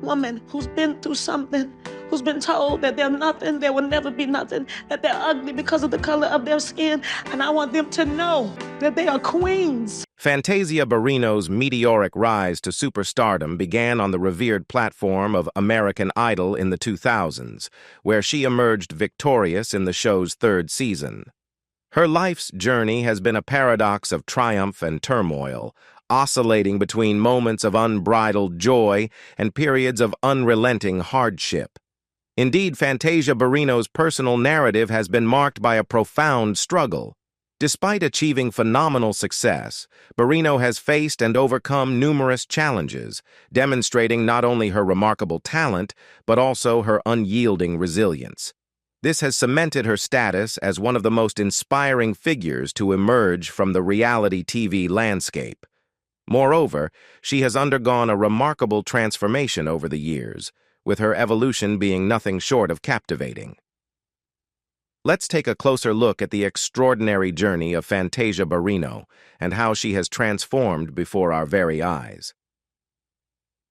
woman who's been through something, who's been told that they're nothing, they will never be nothing, that they're ugly because of the color of their skin, and I want them to know that they are queens. Fantasia Barrino's meteoric rise to superstardom began on the revered platform of American Idol in the 2000s, where she emerged victorious in the show's third season. Her life's journey has been a paradox of triumph and turmoil, oscillating between moments of unbridled joy and periods of unrelenting hardship. Indeed, Fantasia Barrino's personal narrative has been marked by a profound struggle. Despite achieving phenomenal success, Barrino has faced and overcome numerous challenges, demonstrating not only her remarkable talent, but also her unyielding resilience. This has cemented her status as one of the most inspiring figures to emerge from the reality TV landscape. Moreover, she has undergone a remarkable transformation over the years, with her evolution being nothing short of captivating. Let's take a closer look at the extraordinary journey of Fantasia Barrino and how she has transformed before our very eyes.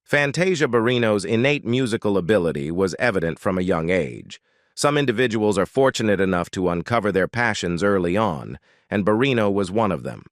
Fantasia Barrino's innate musical ability was evident from a young age. Some individuals are fortunate enough to uncover their passions early on, and Barrino was one of them.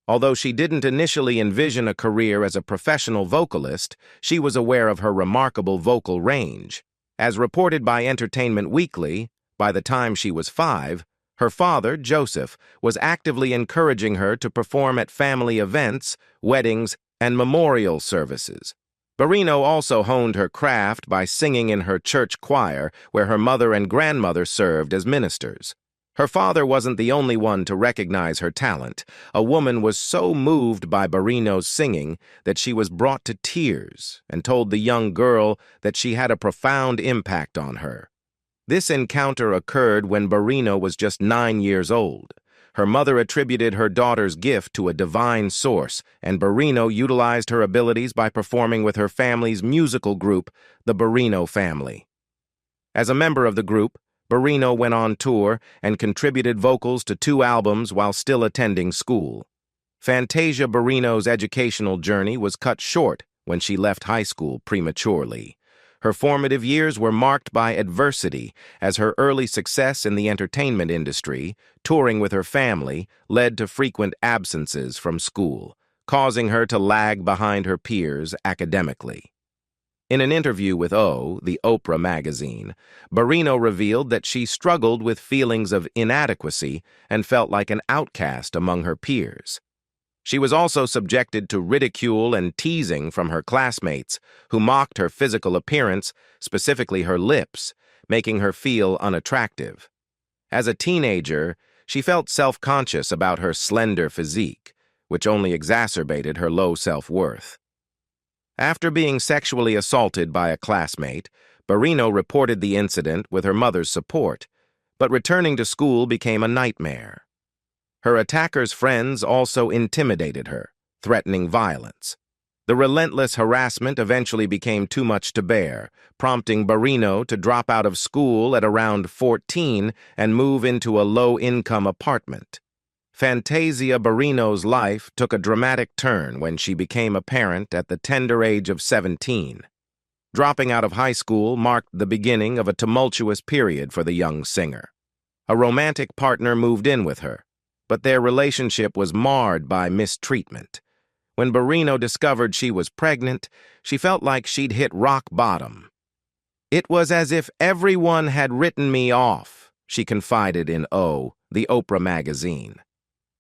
Although she didn't initially envision a career as a professional vocalist, she was aware of her remarkable vocal range. As reported by Entertainment Weekly, by the time she was 5, her father, Joseph, was actively encouraging her to perform at family events, weddings, and memorial services. Barrino also honed her craft by singing in her church choir, where her mother and grandmother served as ministers. Her father wasn't the only one to recognize her talent. A woman was so moved by Barrino's singing that she was brought to tears and told the young girl that she had a profound impact on her. This encounter occurred when Barrino was just 9 years old. Her mother attributed her daughter's gift to a divine source, and Barrino utilized her abilities by performing with her family's musical group, the Barrino Family. As a member of the group, Barrino went on tour and contributed vocals to 2 albums while still attending school. Fantasia Barrino's educational journey was cut short when she left high school prematurely. Her formative years were marked by adversity, as her early success in the entertainment industry, touring with her family, led to frequent absences from school, causing her to lag behind her peers academically. In an interview with O, the Oprah magazine, Barrino revealed that she struggled with feelings of inadequacy and felt like an outcast among her peers. She was also subjected to ridicule and teasing from her classmates, who mocked her physical appearance, specifically her lips, making her feel unattractive. As a teenager, she felt self-conscious about her slender physique, which only exacerbated her low self-worth. After being sexually assaulted by a classmate, Barrino reported the incident with her mother's support, but returning to school became a nightmare. Her attacker's friends also intimidated her, threatening violence. The relentless harassment eventually became too much to bear, prompting Barrino to drop out of school at around 14 and move into a low-income apartment. Fantasia Barrino's life took a dramatic turn when she became a parent at the tender age of 17. Dropping out of high school marked the beginning of a tumultuous period for the young singer. A romantic partner moved in with her, but their relationship was marred by mistreatment. When Barrino discovered she was pregnant, she felt like she'd hit rock bottom. "It was as if everyone had written me off," she confided in O, the Oprah magazine.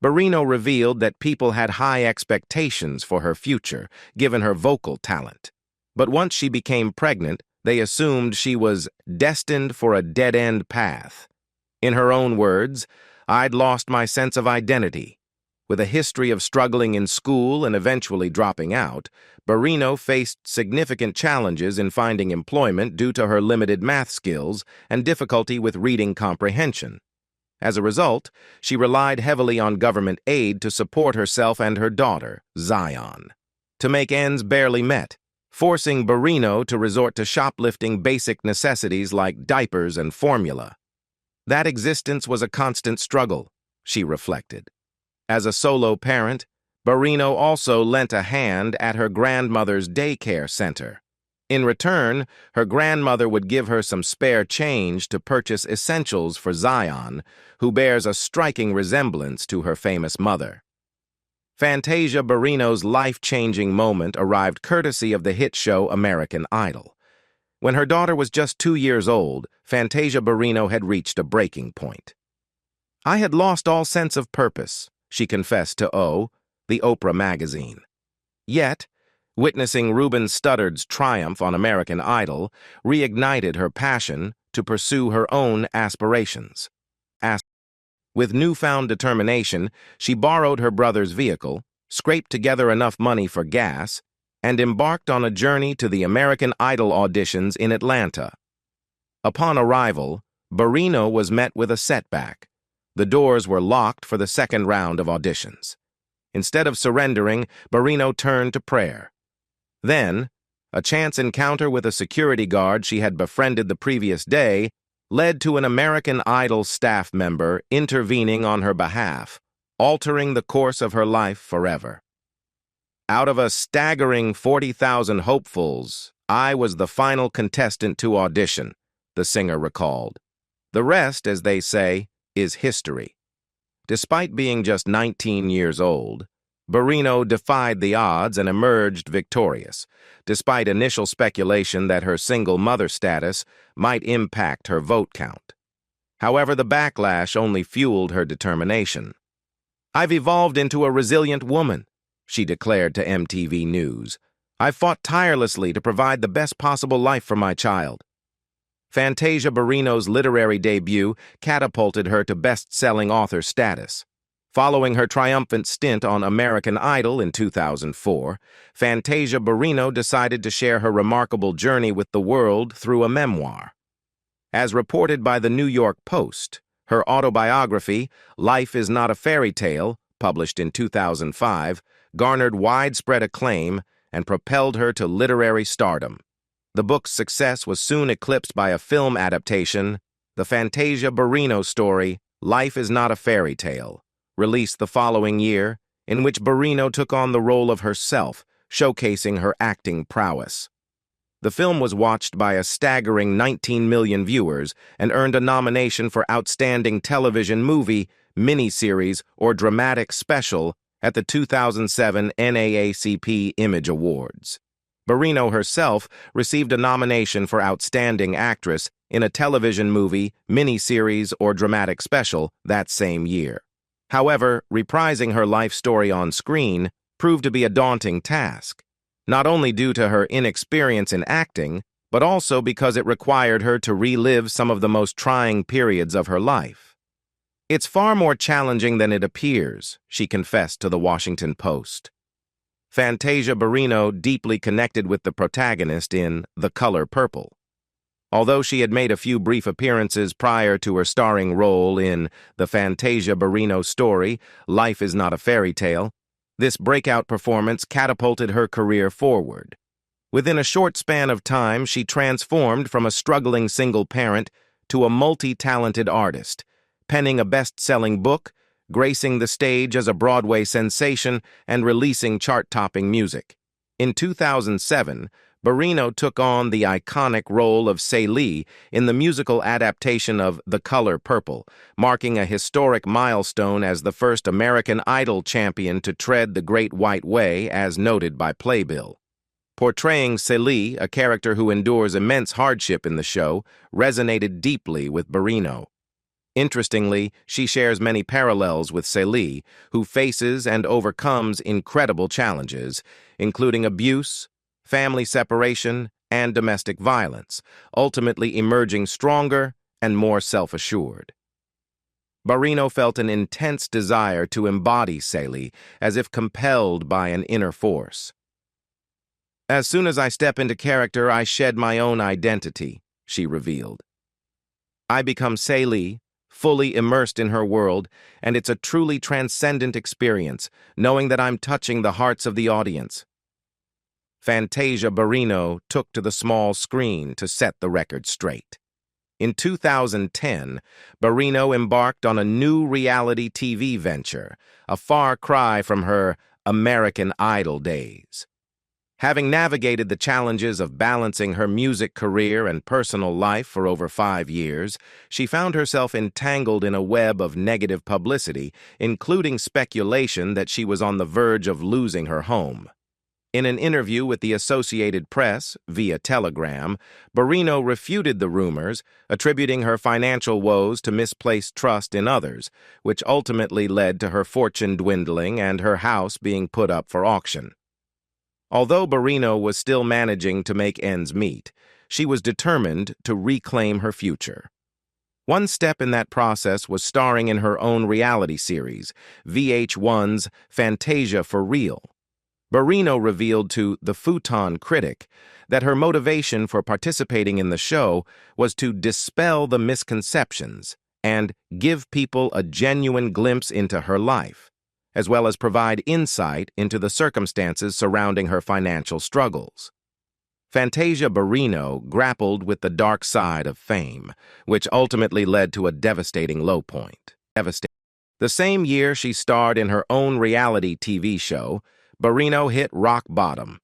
Barrino revealed that people had high expectations for her future, given her vocal talent. But once she became pregnant, they assumed she was destined for a dead-end path. In her own words, "I'd lost my sense of identity." With a history of struggling in school and eventually dropping out, Barrino faced significant challenges in finding employment due to her limited math skills and difficulty with reading comprehension. As a result, she relied heavily on government aid to support herself and her daughter, Zion. To make ends barely met, forcing Barrino to resort to shoplifting basic necessities like diapers and formula. That existence was a constant struggle, she reflected. As a solo parent, Barrino also lent a hand at her grandmother's daycare center. In return, her grandmother would give her some spare change to purchase essentials for Zion, who bears a striking resemblance to her famous mother. Fantasia Barrino's life-changing moment arrived courtesy of the hit show American Idol. When her daughter was just 2 years old, Fantasia Barrino had reached a breaking point. "I had lost all sense of purpose," she confessed to the Oprah magazine. Yet, witnessing Ruben Studdard's triumph on American Idol reignited her passion to pursue her own aspirations. With newfound determination, she borrowed her brother's vehicle, scraped together enough money for gas, and embarked on a journey to the American Idol auditions in Atlanta. Upon arrival, Barrino was met with a setback. The doors were locked for the second round of auditions. Instead of surrendering, Barrino turned to prayer. Then, a chance encounter with a security guard she had befriended the previous day led to an American Idol staff member intervening on her behalf, altering the course of her life forever. "Out of a staggering 40,000 hopefuls, I was the final contestant to audition," the singer recalled. "The rest, as they say, is history." Despite being just 19 years old, Barrino defied the odds and emerged victorious, despite initial speculation that her single mother status might impact her vote count. However, the backlash only fueled her determination. "I've evolved into a resilient woman," she declared to MTV News. "I've fought tirelessly to provide the best possible life for my child." Fantasia Barrino's literary debut catapulted her to best-selling author status. Following her triumphant stint on American Idol in 2004, Fantasia Barrino decided to share her remarkable journey with the world through a memoir. As reported by the New York Post, her autobiography, Life is Not a Fairy Tale, published in 2005, garnered widespread acclaim and propelled her to literary stardom. The book's success was soon eclipsed by a film adaptation, the Fantasia Barrino story, Life is Not a Fairy Tale, released the following year, in which Barrino took on the role of herself, showcasing her acting prowess. The film was watched by a staggering 19 million viewers and earned a nomination for Outstanding Television Movie, Miniseries, or Dramatic Special at the 2007 NAACP Image Awards. Barrino herself received a nomination for Outstanding Actress in a Television Movie, Miniseries, or Dramatic Special that same year. However, reprising her life story on screen proved to be a daunting task, not only due to her inexperience in acting, but also because it required her to relive some of the most trying periods of her life. "It's far more challenging than it appears," she confessed to the Washington Post. Fantasia Barrino deeply connected with the protagonist in The Color Purple. Although she had made a few brief appearances prior to her starring role in the Fantasia Barrino story, Life is Not a Fairy Tale, this breakout performance catapulted her career forward. Within a short span of time, she transformed from a struggling single parent to a multi-talented artist, penning a best-selling book, gracing the stage as a Broadway sensation, and releasing chart-topping music. In 2007, Barrino took on the iconic role of Celie in the musical adaptation of The Color Purple, marking a historic milestone as the first American Idol champion to tread the Great White Way, as noted by Playbill. Portraying Celie, a character who endures immense hardship in the show, resonated deeply with Barrino. Interestingly, she shares many parallels with Celie, who faces and overcomes incredible challenges, including abuse, family separation, and domestic violence, ultimately emerging stronger and more self-assured. Barrino felt an intense desire to embody Celie, as if compelled by an inner force. "As soon as I step into character, I shed my own identity," she revealed. "I become Celie, fully immersed in her world, and it's a truly transcendent experience, knowing that I'm touching the hearts of the audience." Fantasia Barrino took to the small screen to set the record straight. In 2010, Barrino embarked on a new reality TV venture, a far cry from her American Idol days. Having navigated the challenges of balancing her music career and personal life for over 5 years, she found herself entangled in a web of negative publicity, including speculation that she was on the verge of losing her home. In an interview with the Associated Press via Telegram, Barrino refuted the rumors, attributing her financial woes to misplaced trust in others, which ultimately led to her fortune dwindling and her house being put up for auction. Although Barrino was still managing to make ends meet, she was determined to reclaim her future. One step in that process was starring in her own reality series, VH1's Fantasia Barrino. Barrino revealed to The Futon Critic that her motivation for participating in the show was to dispel the misconceptions and give people a genuine glimpse into her life, as well as provide insight into the circumstances surrounding her financial struggles. Fantasia Barrino grappled with the dark side of fame, which ultimately led to a devastating low point. The same year she starred in her own reality TV show, Barrino hit rock bottom.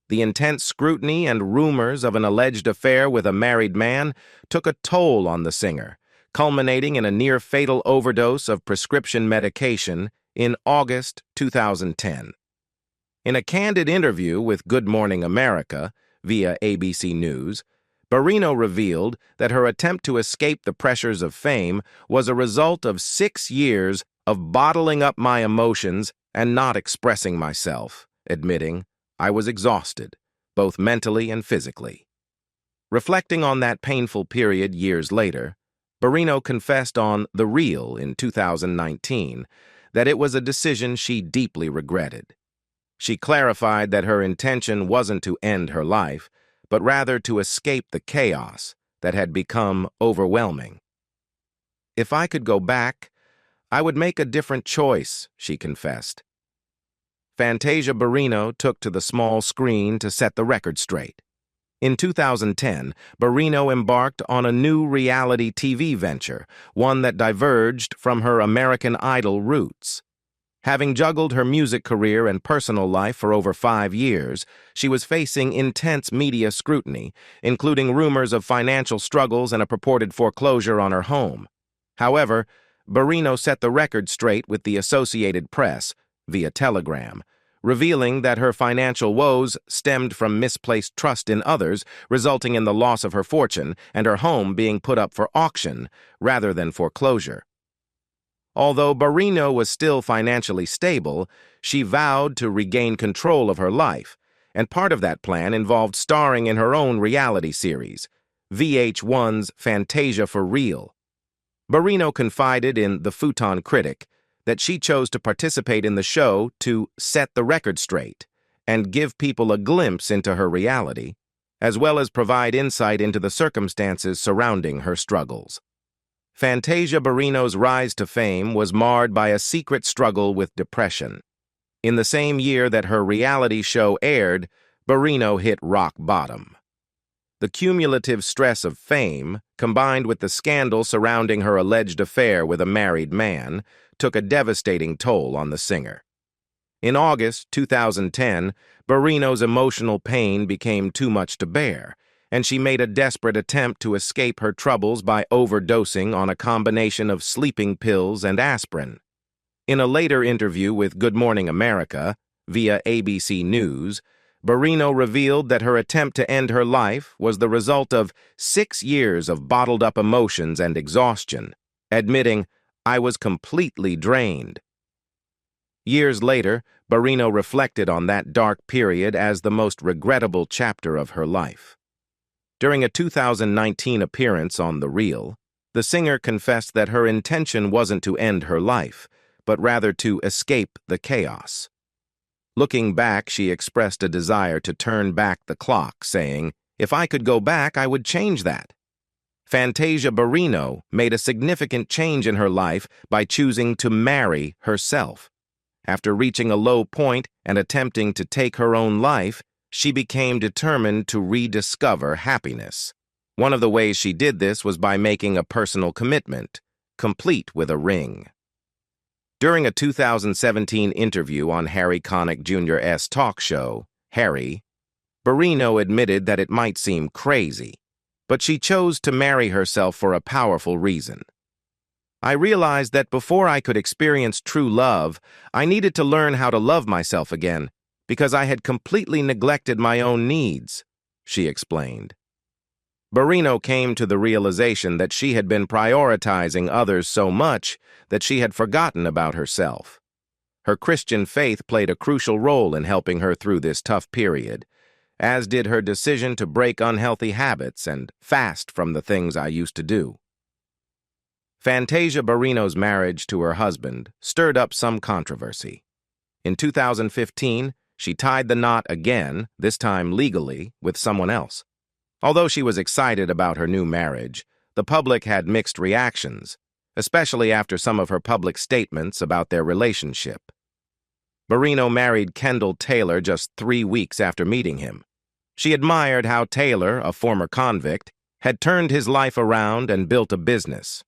The intense scrutiny and rumors of an alleged affair with a married man took a toll on the singer, culminating in a near-fatal overdose of prescription medication in August 2010. In a candid interview with Good Morning America via ABC News, Barrino revealed that her attempt to escape the pressures of fame was a result of 6 years of bottling up my emotions and not expressing myself, admitting, "I was exhausted, both mentally and physically." Reflecting on that painful period years later, Barrino confessed on The Real in 2019 that it was a decision she deeply regretted. She clarified that her intention wasn't to end her life, but rather to escape the chaos that had become overwhelming. "If I could go back, I would make a different choice," she confessed. Fantasia Barrino took to the small screen to set the record straight. In 2010, Barrino embarked on a new reality TV venture, one that diverged from her American Idol roots. Having juggled her music career and personal life for over 5 years, she was facing intense media scrutiny, including rumors of financial struggles and a purported foreclosure on her home. However, Barrino set the record straight with the Associated Press via Telegram, revealing that her financial woes stemmed from misplaced trust in others, resulting in the loss of her fortune and her home being put up for auction rather than foreclosure. Although Barrino was still financially stable, she vowed to regain control of her life, and part of that plan involved starring in her own reality series, VH1's Fantasia Barrino. Barrino confided in The Futon Critic that she chose to participate in the show to set the record straight and give people a glimpse into her reality, as well as provide insight into the circumstances surrounding her struggles. Fantasia Barrino's rise to fame was marred by a secret struggle with depression. In the same year that her reality show aired, Barrino hit rock bottom. The cumulative stress of fame, combined with the scandal surrounding her alleged affair with a married man, took a devastating toll on the singer. In August 2010, Barrino's emotional pain became too much to bear, and she made a desperate attempt to escape her troubles by overdosing on a combination of sleeping pills and aspirin. In a later interview with Good Morning America via ABC News, Barrino revealed that her attempt to end her life was the result of 6 years of bottled-up emotions and exhaustion, admitting, "I was completely drained." Years later, Barrino reflected on that dark period as the most regrettable chapter of her life. During a 2019 appearance on The Real, the singer confessed that her intention wasn't to end her life, but rather to escape the chaos. Looking back, she expressed a desire to turn back the clock, saying, "If I could go back, I would change that." Fantasia Barrino made a significant change in her life by choosing to marry herself. After reaching a low point and attempting to take her own life, she became determined to rediscover happiness. One of the ways she did this was by making a personal commitment, complete with a ring. During a 2017 interview on Harry Connick Jr.'s talk show, Harry, Barrino admitted that it might seem crazy, but she chose to marry herself for a powerful reason. I realized that before I could experience true love, I needed to learn how to love myself again, because I had completely neglected my own needs, she explained. Barrino came to the realization that she had been prioritizing others so much that she had forgotten about herself. Her Christian faith played a crucial role in helping her through this tough period, as did her decision to break unhealthy habits and fast from the things I used to do. Fantasia Barrino's marriage to her husband stirred up some controversy. In 2015, she tied the knot again, this time legally, with someone else. Although she was excited about her new marriage, the public had mixed reactions, especially after some of her public statements about their relationship. Barrino married Kendall Taylor just 3 weeks after meeting him. She admired how Taylor, a former convict, had turned his life around and built a business.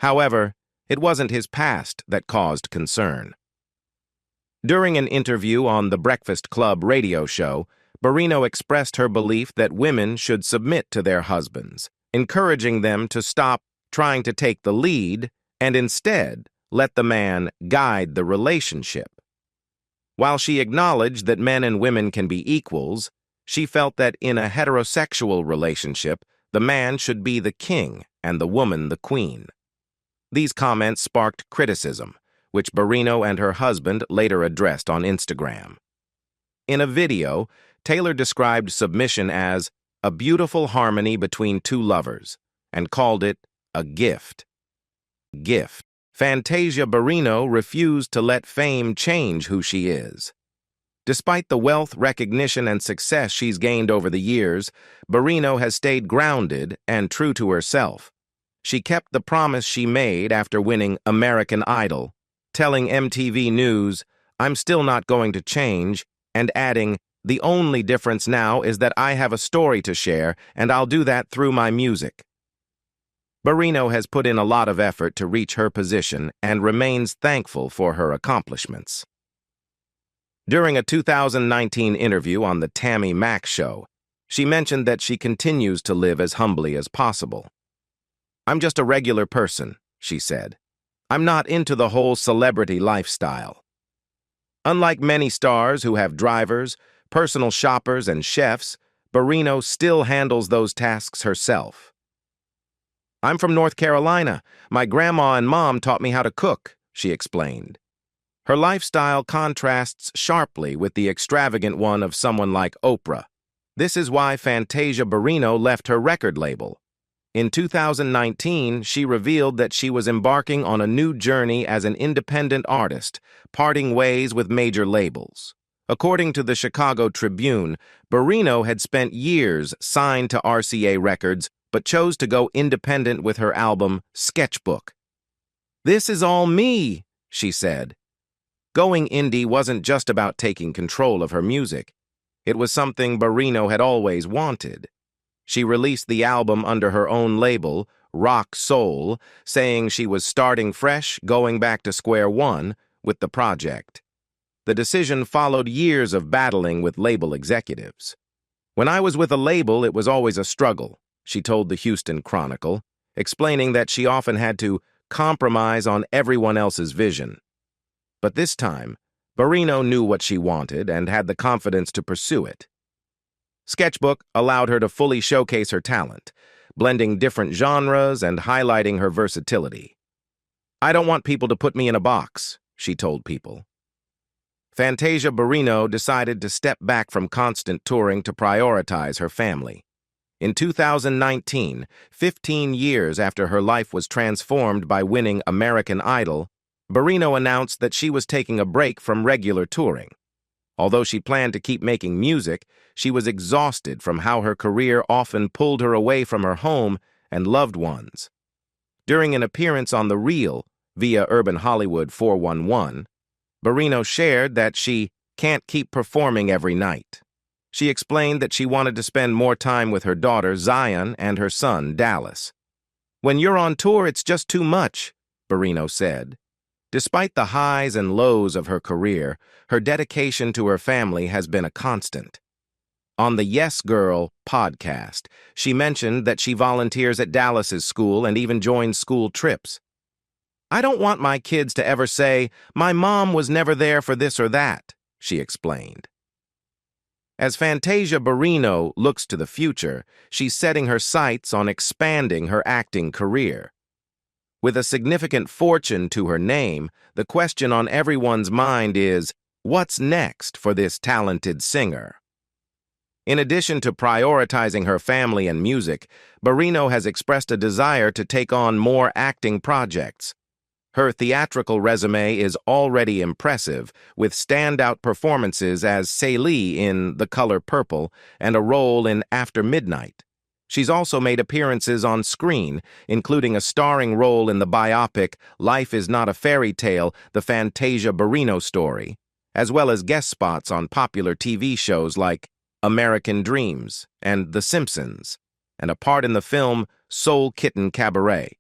However, it wasn't his past that caused concern. During an interview on the Breakfast Club radio show, Barrino expressed her belief that women should submit to their husbands, encouraging them to stop trying to take the lead and instead let the man guide the relationship. While she acknowledged that men and women can be equals, she felt that in a heterosexual relationship, the man should be the king and the woman the queen. These comments sparked criticism, which Barrino and her husband later addressed on Instagram. In a video, Taylor described submission as a beautiful harmony between two lovers and called it a gift. Gift. Fantasia Barrino refused to let fame change who she is. Despite the wealth, recognition, and success she's gained over the years, Barrino has stayed grounded and true to herself. She kept the promise she made after winning American Idol, telling MTV News, "I'm still not going to change," and adding, "The only difference now is that I have a story to share, and I'll do that through my music." Barrino has put in a lot of effort to reach her position and remains thankful for her accomplishments. During a 2019 interview on the Tammy Mack Show, she mentioned that she continues to live as humbly as possible. "I'm just a regular person," she said. "I'm not into the whole celebrity lifestyle." Unlike many stars who have drivers, personal shoppers, and chefs, Barrino still handles those tasks herself. "I'm from North Carolina. My grandma and mom taught me how to cook," she explained. Her lifestyle contrasts sharply with the extravagant one of someone like Oprah. This is why Fantasia Barrino left her record label. In 2019, she revealed that she was embarking on a new journey as an independent artist, parting ways with major labels. According to the Chicago Tribune, Barrino had spent years signed to RCA Records, but chose to go independent with her album, Sketchbook. "This is all me," she said. Going indie wasn't just about taking control of her music. It was something Barrino had always wanted. She released the album under her own label, Rock Soul, saying she was starting fresh, going back to square one with the project. The decision followed years of battling with label executives. "When I was with a label, it was always a struggle," she told the Houston Chronicle, explaining that she often had to compromise on everyone else's vision. But this time, Barrino knew what she wanted and had the confidence to pursue it. Sketchbook allowed her to fully showcase her talent, blending different genres and highlighting her versatility. "I don't want people to put me in a box," she told People. Fantasia Barrino decided to step back from constant touring to prioritize her family. In 2019, 15 years after her life was transformed by winning American Idol, Barrino announced that she was taking a break from regular touring. Although she planned to keep making music, she was exhausted from how her career often pulled her away from her home and loved ones. During an appearance on The Real via Urban Hollywood 411, Barrino shared that she can't keep performing every night. She explained that she wanted to spend more time with her daughter, Zion, and her son, Dallas. "When you're on tour, it's just too much," Barrino said. Despite the highs and lows of her career, her dedication to her family has been a constant. On the Yes Girl podcast, she mentioned that she volunteers at Dallas's school and even joins school trips. "I don't want my kids to ever say, 'My mom was never there for this or that,'" she explained. As Fantasia Barrino looks to the future, she's setting her sights on expanding her acting career. With a significant fortune to her name, the question on everyone's mind is, what's next for this talented singer? In addition to prioritizing her family and music, Barrino has expressed a desire to take on more acting projects. Her theatrical resume is already impressive, with standout performances as Celie in The Color Purple and a role in After Midnight. She's also made appearances on screen, including a starring role in the biopic Life is Not a Fairy Tale, the Fantasia Barrino story, as well as guest spots on popular TV shows like American Dreams and The Simpsons, and a part in the film Soul Kitten Cabaret.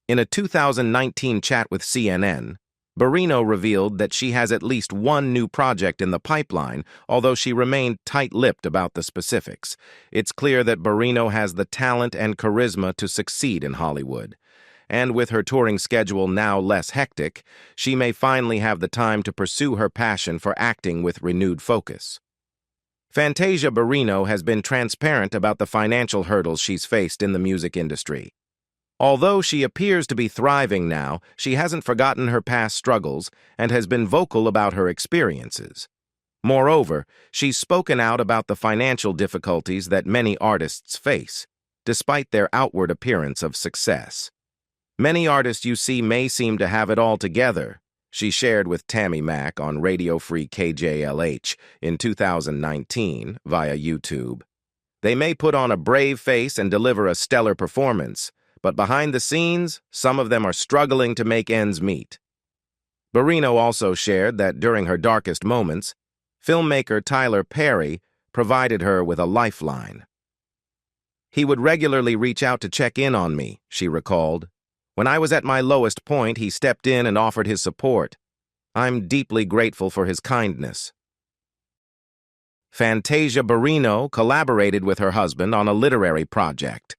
In a 2019 chat with CNN, Barrino revealed that she has at least one new project in the pipeline, although she remained tight-lipped about the specifics. It's clear that Barrino has the talent and charisma to succeed in Hollywood. And with her touring schedule now less hectic, she may finally have the time to pursue her passion for acting with renewed focus. Fantasia Barrino has been transparent about the financial hurdles she's faced in the music industry. Although she appears to be thriving now, she hasn't forgotten her past struggles and has been vocal about her experiences. Moreover, she's spoken out about the financial difficulties that many artists face, despite their outward appearance of success. "Many artists you see may seem to have it all together," she shared with Tammy Mack on Radio Free KJLH in 2019 via YouTube. "They may put on a brave face and deliver a stellar performance, but behind the scenes, some of them are struggling to make ends meet." Barrino also shared that during her darkest moments, filmmaker Tyler Perry provided her with a lifeline. "He would regularly reach out to check in on me," she recalled. "When I was at my lowest point, he stepped in and offered his support. I'm deeply grateful for his kindness." Fantasia Barrino collaborated with her husband on a literary project.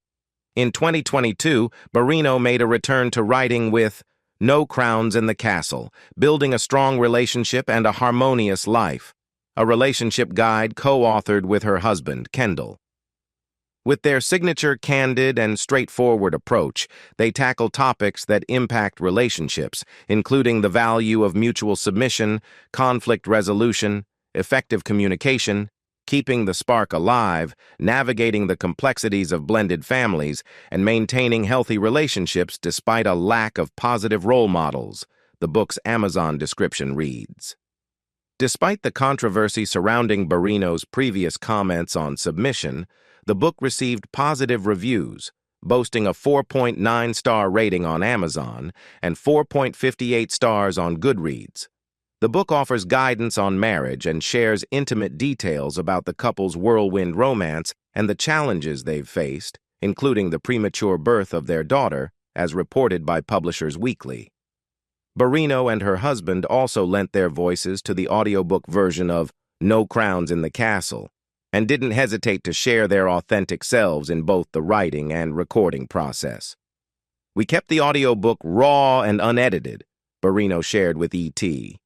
In 2022, Barrino made a return to writing with No Crowns in the Castle, Building a Strong Relationship and a Harmonious Life, a relationship guide co-authored with her husband, Kendall. With their signature candid and straightforward approach, they tackle topics that impact relationships, including the value of mutual submission, conflict resolution, effective communication, keeping the spark alive, navigating the complexities of blended families, and maintaining healthy relationships despite a lack of positive role models, the book's Amazon description reads. Despite the controversy surrounding Barrino's previous comments on submission, the book received positive reviews, boasting a 4.9-star rating on Amazon and 4.58 stars on Goodreads. The book offers guidance on marriage and shares intimate details about the couple's whirlwind romance and the challenges they've faced, including the premature birth of their daughter, as reported by Publishers Weekly. Barrino and her husband also lent their voices to the audiobook version of No Crowns in the Castle, and didn't hesitate to share their authentic selves in both the writing and recording process. "We kept the audiobook raw and unedited," Barrino shared with ET.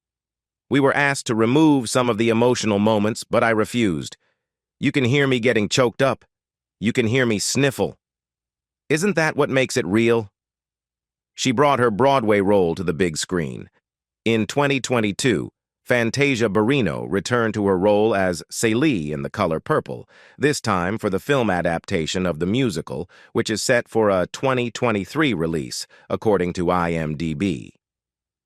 "We were asked to remove some of the emotional moments, but I refused. You can hear me getting choked up. You can hear me sniffle. Isn't that what makes it real?" She brought her Broadway role to the big screen. In 2022, Fantasia Barrino returned to her role as Celie in The Color Purple, this time for the film adaptation of the musical, which is set for a 2023 release, according to IMDb.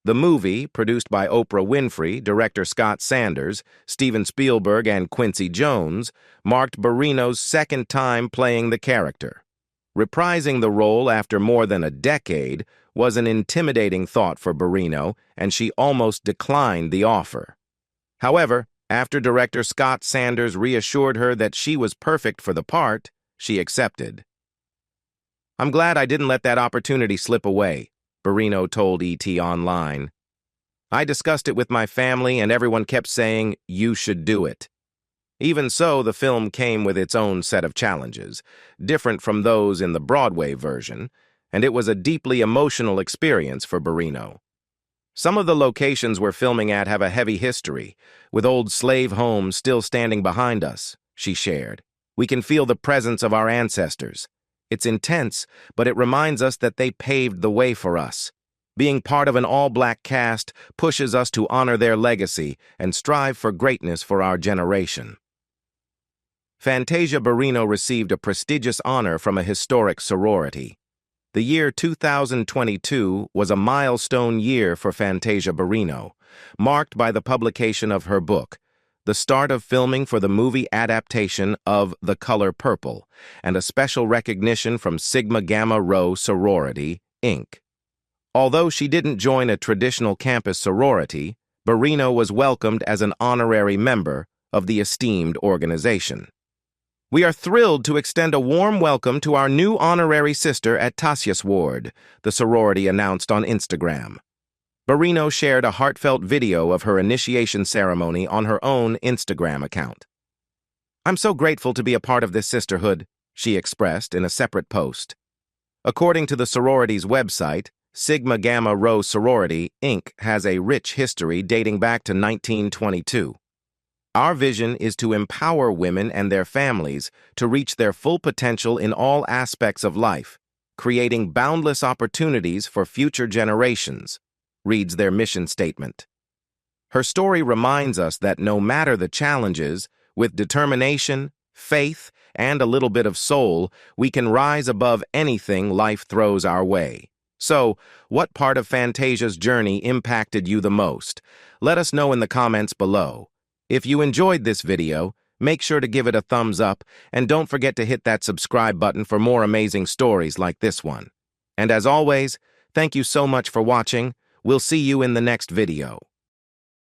The movie, produced by Oprah Winfrey, director Scott Sanders, Steven Spielberg, and Quincy Jones, marked Barrino's second time playing the character. Reprising the role after more than a decade was an intimidating thought for Barrino, and she almost declined the offer. However, after director Scott Sanders reassured her that she was perfect for the part, she accepted. "I'm glad I didn't let that opportunity slip away," Barrino told ET Online. "I discussed it with my family and everyone kept saying, 'You should do it.' Even so, the film came with its own set of challenges, different from those in the Broadway version, and it was a deeply emotional experience for Barrino. Some of the locations we're filming at have a heavy history, with old slave homes still standing behind us, she shared. We can feel the presence of our ancestors. It's intense, but it reminds us that they paved the way for us. Being part of an all-black cast pushes us to honor their legacy and strive for greatness for our generation. Fantasia Barrino received a prestigious honor from a historic sorority. The year 2022 was a milestone year for Fantasia Barrino, marked by the publication of her book, the start of filming for the movie adaptation of The Color Purple, and a special recognition from Sigma Gamma Rho Sorority, Inc. Although she didn't join a traditional campus sorority, Barrino was welcomed as an honorary member of the esteemed organization. We are thrilled to extend a warm welcome to our new honorary sister at Tasia's Ward, the sorority announced on Instagram. Barrino shared a heartfelt video of her initiation ceremony on her own Instagram account. "I'm so grateful to be a part of this sisterhood," she expressed in a separate post. According to the sorority's website, Sigma Gamma Rho Sorority, Inc. has a rich history dating back to 1922. Our vision is to empower women and their families to reach their full potential in all aspects of life, creating boundless opportunities for future generations, reads their mission statement. Her story reminds us that no matter the challenges, with determination, faith, and a little bit of soul, we can rise above anything life throws our way. So, what part of Fantasia's journey impacted you the most? Let us know in the comments below. If you enjoyed this video, make sure to give it a thumbs up and don't forget to hit that subscribe button for more amazing stories like this one. And as always, thank you so much for watching. We'll see you in the next video.